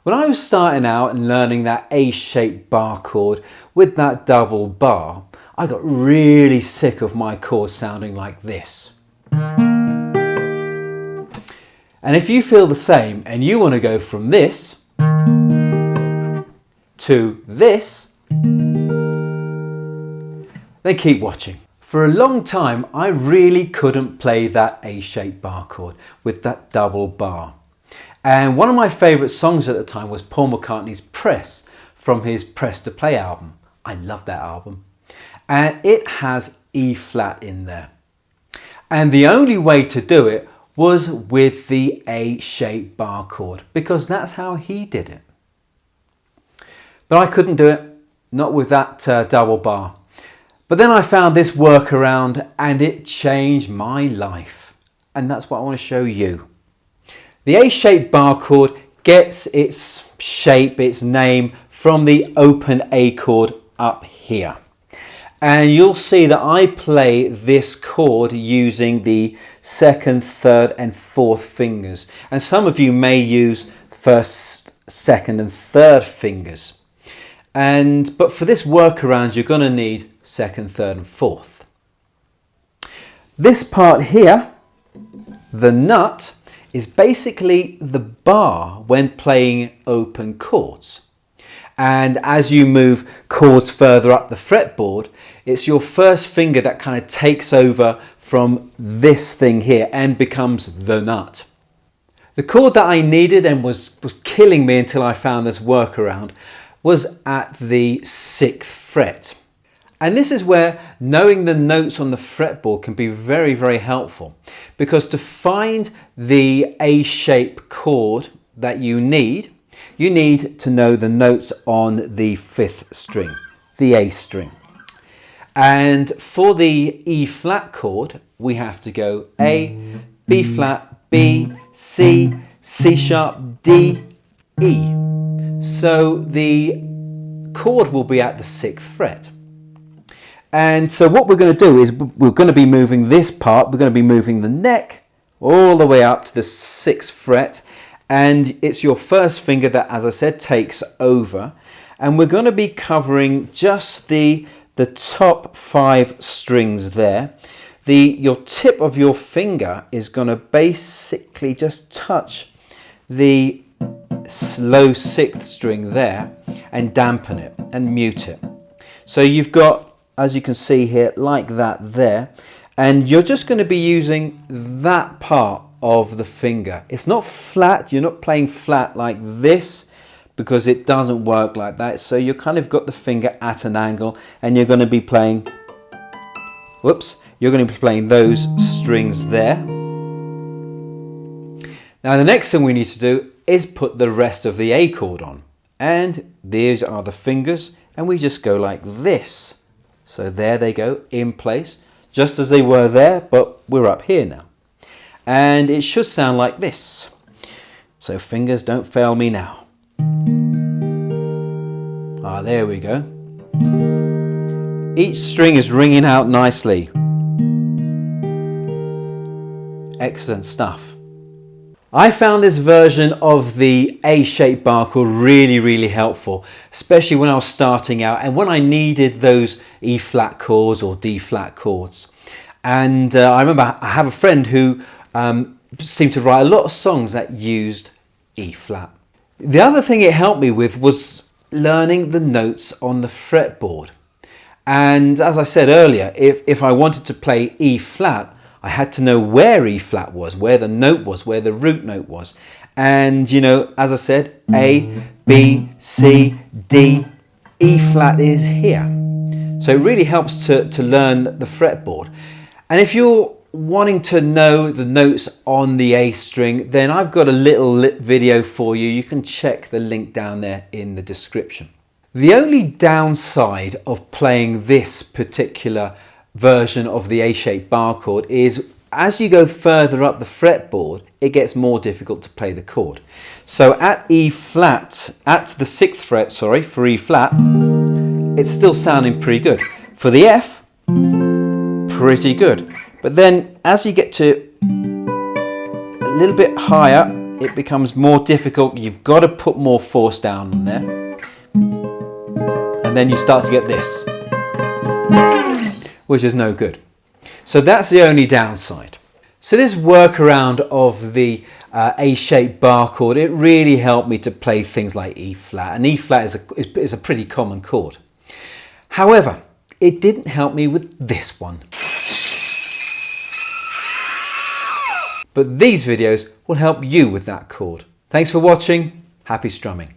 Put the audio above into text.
When I was starting out and learning that A-shaped bar chord with that double bar, I got really sick of my chords sounding like this. And if you feel the same and you want to go from this to this, then keep watching. For a long time, I really couldn't play that A-shaped bar chord with that double bar. And one of my favourite songs at the time was Paul McCartney's Press from his Press to Play album. I love that album. And it has E flat in there. And the only way to do it was with the A-shaped bar chord, because that's how he did it. But I couldn't do it, not with that double bar. But then I found this workaround and it changed my life. And that's what I want to show you. The A-shaped bar chord gets its shape, its name from the open A chord up here. And you'll see that I play this chord using the second, third and fourth fingers. And some of you may use first, second and third fingers. But for this workaround, you're going to need second, third and fourth. This part here, the nut, is basically the bar when playing open chords. And as you move chords further up the fretboard, it's your first finger that kind of takes over from this thing here and becomes the nut. The chord that I needed and was killing me until I found this workaround was at the 6th fret. And this is where knowing the notes on the fretboard can be very, very helpful, because to find the A-shaped chord that you need to know the notes on the 5th string, the A string. And for the E flat chord, we have to go A, B flat, B, C, C sharp, D, E. So the chord will be at the 6th fret. And so what we're going to do is we're going to be moving this part, we're going to be moving the neck all the way up to the 6th fret. And it's your first finger that, as I said, takes over. And we're going to be covering just the top 5 strings there. Your tip of your finger is going to basically just touch the low 6th string there and dampen it and mute it. So you've got, as you can see here, like that there, and you're just going to be using that part of the finger. It's not flat, you're not playing flat like this, because it doesn't work like that. So you kind of got the finger at an angle and you're going to be playing, you're going to be playing those strings there. Now the next thing we need to do is put the rest of the A chord on, and these are the fingers, and we just go like this. So there they go in place, just as they were there, but we're up here now. And it should sound like this. So fingers, don't fail me now. Ah, there we go. Each string is ringing out nicely. Excellent stuff. I found this version of the A-shaped bar chord really, really helpful, especially when I was starting out and when I needed those E flat chords or D flat chords. And I remember I have a friend who seemed to write a lot of songs that used E flat. The other thing it helped me with was learning the notes on the fretboard. And as I said earlier, if I wanted to play E flat, I had to know where E flat was, where the note was, where the root note was. And you know, as I said, A, B, C, D, E flat is here. So it really helps to learn the fretboard. And if you're wanting to know the notes on the A string, then I've got a little video for you. You can check the link down there in the description. The only downside of playing this particular version of the A-shaped bar chord is as you go further up the fretboard, it gets more difficult to play the chord. So at E flat, at the 6th fret, sorry, for E flat, it's still sounding pretty good. For the F, pretty good. But then as you get to a little bit higher, it becomes more difficult. You've got to put more force down on there. And then you start to get this, which is no good. So that's the only downside. So this workaround of the A-shaped bar chord, it really helped me to play things like E flat, and E flat is a pretty common chord. However, it didn't help me with this one. But these videos will help you with that chord. Thanks for watching. Happy strumming.